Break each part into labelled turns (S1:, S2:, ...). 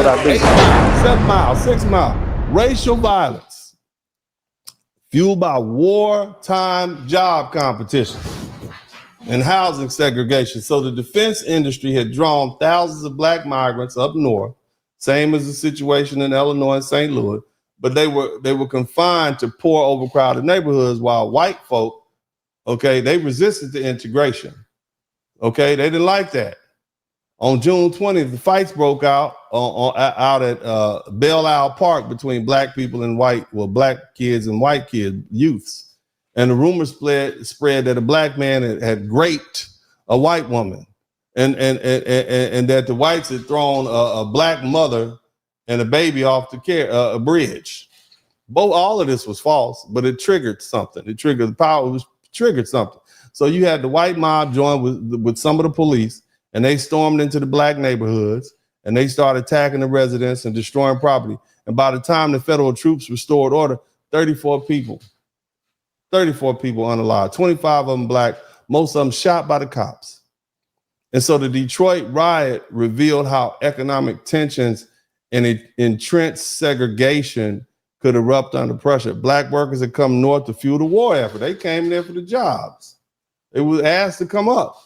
S1: what I do.
S2: 8 miles, 7 miles, 6 miles. Racial violence fueled by wartime job competition and housing segregation. So the defense industry had drawn thousands of black migrants up north, same as the situation in Illinois and St. Louis, but they were confined to poor, overcrowded neighborhoods, while white folk, okay, they resisted the integration. Okay, they didn't like that. On June 20th, the fights broke out out at Belle Isle Park between black people and black kids and white kids, youths. And the rumor spread that a black man had raped a white woman, and that the whites had thrown a black mother and a baby off a bridge. All of this was false, but it triggered something. It triggered the power. It triggered something. So you had the white mob join with some of the police, and they stormed into the black neighborhoods, and they started attacking the residents and destroying property. And by the time the federal troops restored order, 34 people unalive, 25 of them black, most of them shot by the cops. And so the Detroit Riot revealed how economic tensions and entrenched segregation could erupt under pressure. Black workers had come north to fuel the war effort. They came there for the jobs. They were asked to come up.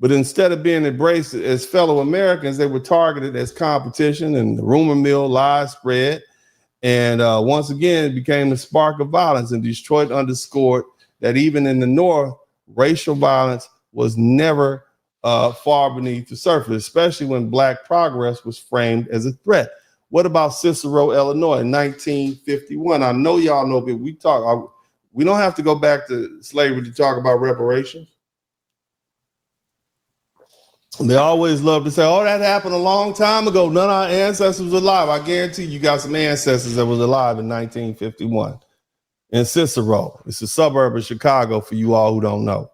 S2: But instead of being embraced as fellow Americans, they were targeted as competition, and the rumor mill lies spread. And once again, it became the spark of violence. And Detroit underscored that even in the North, racial violence was never far beneath the surface, especially when black progress was framed as a threat. What about Cicero, Illinois, in 1951? I know y'all know, but we don't have to go back to slavery to talk about reparations. They always love to say, oh, that happened a long time ago. None of our ancestors was alive. I guarantee you got some ancestors that was alive in 1951. In Cicero, it's a suburb of Chicago for you all who don't know.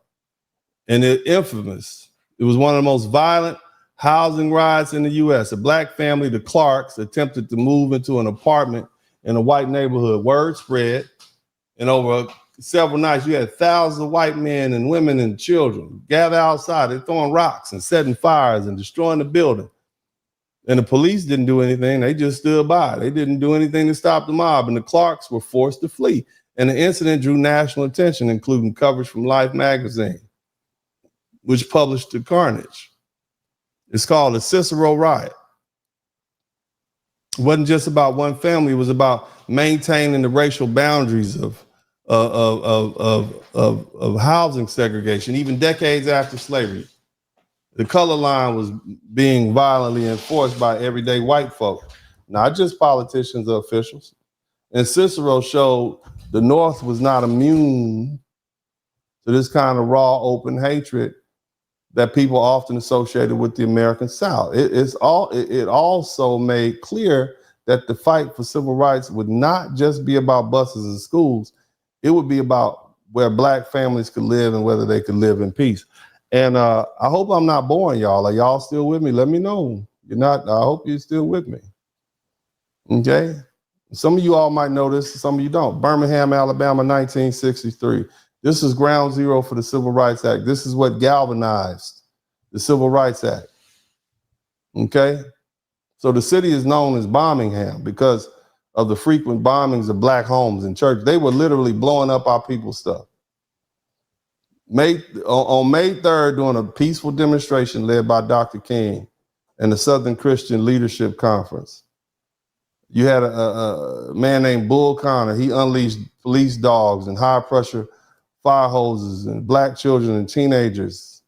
S2: And it's infamous. It was one of the most violent housing riots in the U.S. A black family, the Clarks, attempted to move into an apartment in a white neighborhood. Word spread, and over several nights, you had thousands of white men and women and children gather outside. They're throwing rocks and setting fires and destroying the building. And the police didn't do anything. They just stood by. They didn't do anything to stop the mob. And the Clarks were forced to flee. And the incident drew national attention, including coverage from Life magazine, which published the carnage. It's called the Cicero Riot. It wasn't just about one family. It was about maintaining the racial boundaries of housing segregation, even decades after slavery. The color line was being violently enforced by everyday white folk, not just politicians or officials. And Cicero showed the North was not immune to this kind of raw, open hatred that people often associated with the American South. It also made clear that the fight for civil rights would not just be about buses and schools. It would be about where black families could live and whether they could live in peace. And I hope I'm not boring y'all. Are y'all still with me? Let me know. You're not. I hope you're still with me. Okay. Some of you all might know this, some of you don't. Birmingham, Alabama, 1963. This is ground zero for the Civil Rights Act. This is what galvanized the Civil Rights Act. Okay. So the city is known as Birmingham because of the frequent bombings of black homes and churches. They were literally blowing up our people's stuff. On May 3rd, during a peaceful demonstration led by Dr. King and the Southern Christian Leadership Conference, you had a man named Bull Connor. He unleashed police dogs and high pressure fire hoses and black children and teenagers.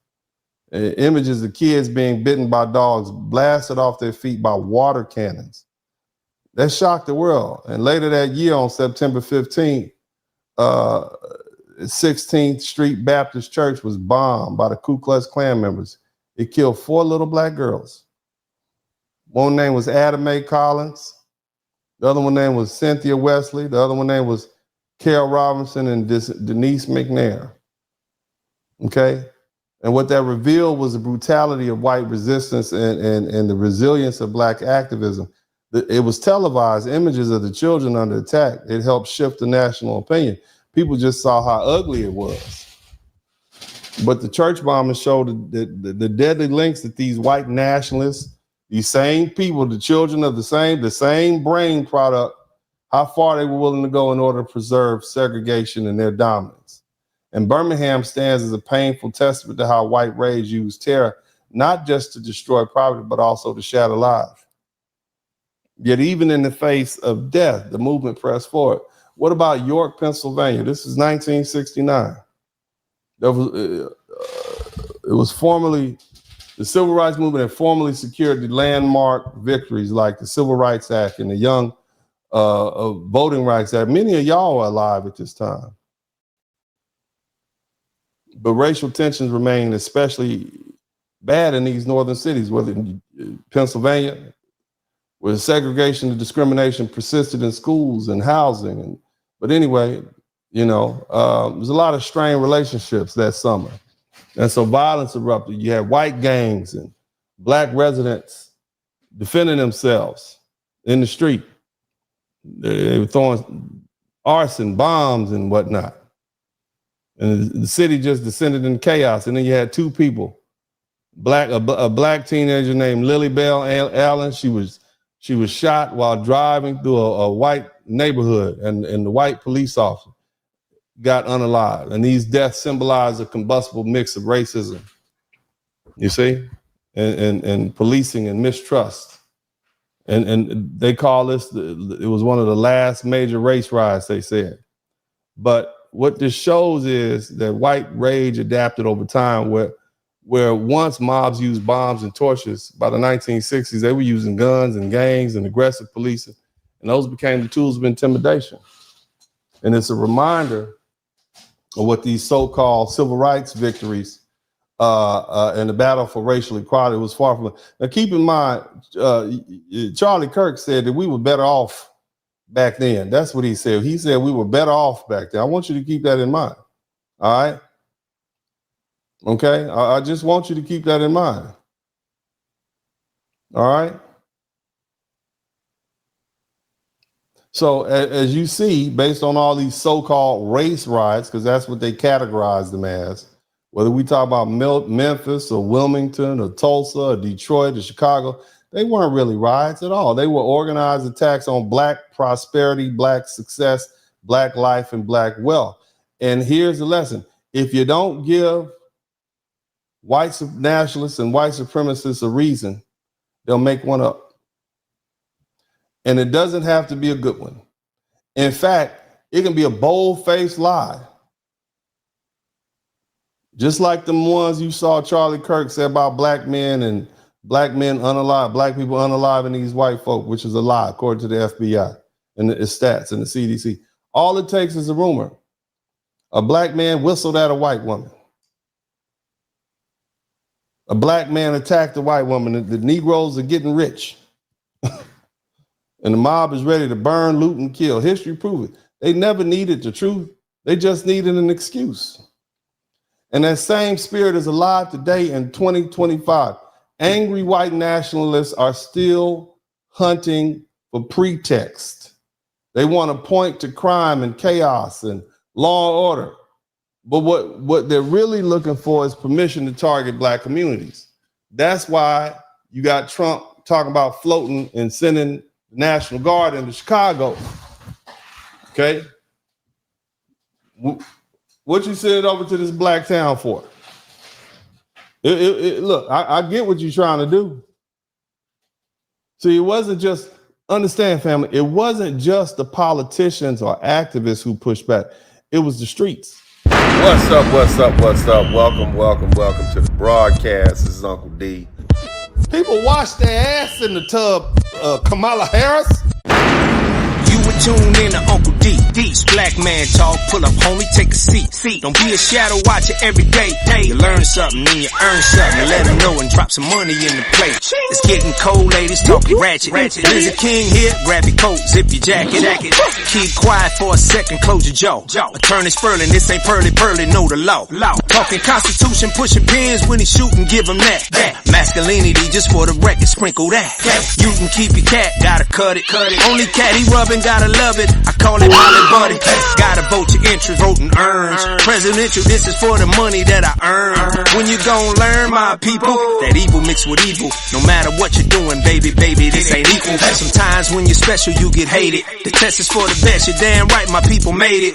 S2: Images of kids being bitten by dogs blasted off their feet by water cannons. That shocked the world. And later that year on September 15th, 16th Street Baptist Church was bombed by the Ku Klux Klan members. It killed 4 little black girls. One name was Adam Mae Collins. The other one name was Cynthia Wesley. The other one name was Carol Robinson and Denise McNair. Okay? And what that revealed was the brutality of white resistance and the resilience of black activism. It was televised, images of the children under attack. It helped shift the national opinion. People just saw how ugly it was. But the church bombing showed the deadly links that these white nationalists, these same people, the children of the same brain product, how far they were willing to go in order to preserve segregation and their dominance. And Birmingham stands as a painful testament to how white rage used terror, not just to destroy property, but also to shatter lives. Yet even in the face of death, the movement pressed forward. What about York, Pennsylvania? This is 1969. It was formerly, the Civil Rights Movement had formally secured the landmark victories like the Civil Rights Act and the Young Voting Rights Act. Many of y'all are alive at this time. But racial tensions remain especially bad in these northern cities, whether in Pennsylvania, where segregation and discrimination persisted in schools and housing. But anyway, there's a lot of strained relationships that summer. And so violence erupted. You had white gangs and black residents defending themselves in the street. They were throwing arson, bombs, and whatnot. And the city just descended in chaos. And then you had two people, a black teenager named Lily Bell Allen. She was shot while driving through a white neighborhood, and the white police officer got unalived. And these deaths symbolize a combustible mix of racism, you see, and policing and mistrust. And they call this, it was one of the last major race riots, they said. But what this shows is that white rage adapted over time, where once mobs used bombs and torches, by the 1960s, they were using guns and gangs and aggressive policing, and those became the tools of intimidation. And it's a reminder of what these so-called civil rights victories and the battle for racial equality was far from. Now, keep in mind, Charlie Kirk said that we were better off back then. That's what he said. He said we were better off back then. I want you to keep that in mind. All right. Okay. I just want you to keep that in mind. All right. So as you see, based on all these so-called race riots, because that's what they categorize them as, whether we talk about Memphis or Wilmington or Tulsa or Detroit or Chicago, they weren't really riots at all. They were organized attacks on black prosperity, black success, black life, and black wealth. And here's the lesson. If you don't give white nationalists and white supremacists a reason, they'll make one up. And it doesn't have to be a good one. In fact, it can be a bold-faced lie. Just like the ones you saw Charlie Kirk say about black men and black men unalive, black people unaliving these white folk, which is a lie, according to the FBI and the stats and the CDC. All it takes is a rumor. A black man whistled at a white woman. A black man attacked a white woman. The Negroes are getting rich. And the mob is ready to burn, loot, and kill. History proves it. They never needed the truth. They just needed an excuse. And that same spirit is alive today in 2025. Angry white nationalists are still hunting for pretext. They want to point to crime and chaos and law and order. But what they're really looking for is permission to target black communities. That's why you got Trump talking about floating and sending the National Guard into Chicago. Okay? What you send it over to this black town for? Look, I get what you're trying to do. See, it wasn't just, understand, family, it wasn't just the politicians or activists who pushed back. It was the streets.
S1: What's up? Welcome to the broadcast. This is Uncle D.
S2: People wash their ass in the tub, Kamala Harris.
S3: You were tuned in to Uncle D. D's black man talk. Pull up, homie, take a seat. Don't be a shadow watcher every day. You learn something, then you earn something. Let them know and drop some money in the plate. It's getting cold, ladies, talking ratchet. Lizard King here, grab your coat, zip your jacket. Keep quiet for a second, close your jaw. Attorney Spurling, this ain't pearly, know the law. Talking Constitution, pushing pins when he shooting, give him that. Masculinity, just for the record, sprinkle that. You can keep your cat, gotta cut it. Only cat he rubbing, gotta love it. I call it Molly everybody. Gotta vote your interest, voting earns. Presidential, this is for the money that I earn. When you gon' learn, my people, that evil mixed with evil. No matter what you're doing, baby, this ain't equal. Sometimes when you're special, you get hated. The test is for the best, you're damn right, my people made it.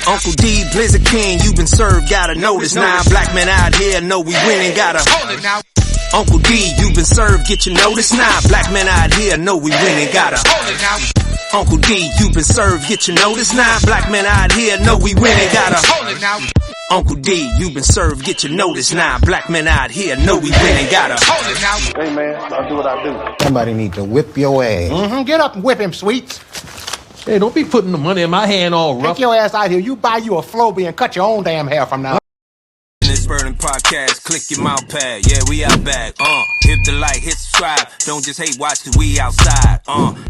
S3: Uncle D, Blizzard King, you been served, gotta notice. Now black men out here know we winning, gotta hold it now. Uncle D, you been served, get your notice now. Black men out here know we winning, gotta hold it now. Uncle D, you been served, get your notice now. Black men out here know we winning, gotta hold it now. Uncle D, you been served, get your notice now. Black men out here know we winning, gotta hold it now.
S4: Hey man, I'll do what I do.
S5: Somebody need to whip your ass.
S6: Get up and whip him, Sweets.
S7: Hey, don't be putting the money in my hand all rough.
S6: Take your ass out here. You buy you a Flowbee and cut your own damn hair from now.
S3: This Spurling podcast, click your mouse pad, yeah, we out back, hit the like, hit subscribe, don't just hate watch, cause we outside,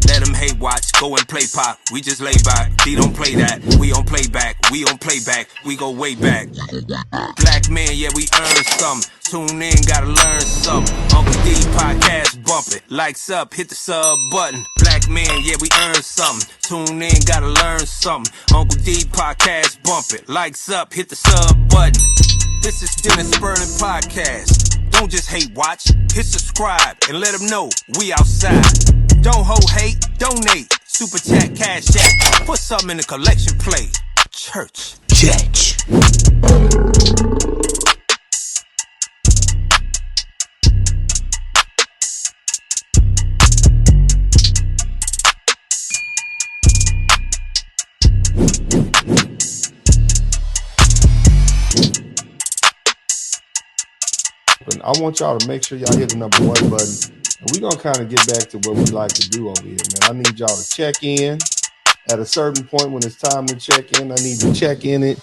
S3: let them hate watch, go and play pop, we just lay back, he don't play that, we on playback, we on playback, we go way back, black men, yeah, we earn something, tune in, gotta learn something, Uncle D podcast, bump it, likes up, hit the sub button, black men, yeah, we earn something, tune in, gotta learn something, Uncle D podcast, bump it, likes up, hit the sub button. This is Dennis Spurling Podcast. Don't just hate watch, hit subscribe and let them know we outside. Don't hold hate, donate, super chat, cash app, put something in the collection plate. Church.
S2: I want y'all to make sure y'all hit the number 1 button. And we're going to kind of get back to what we like to do over here, man. I need y'all to check in at a certain point when it's time to check in. I need to check in it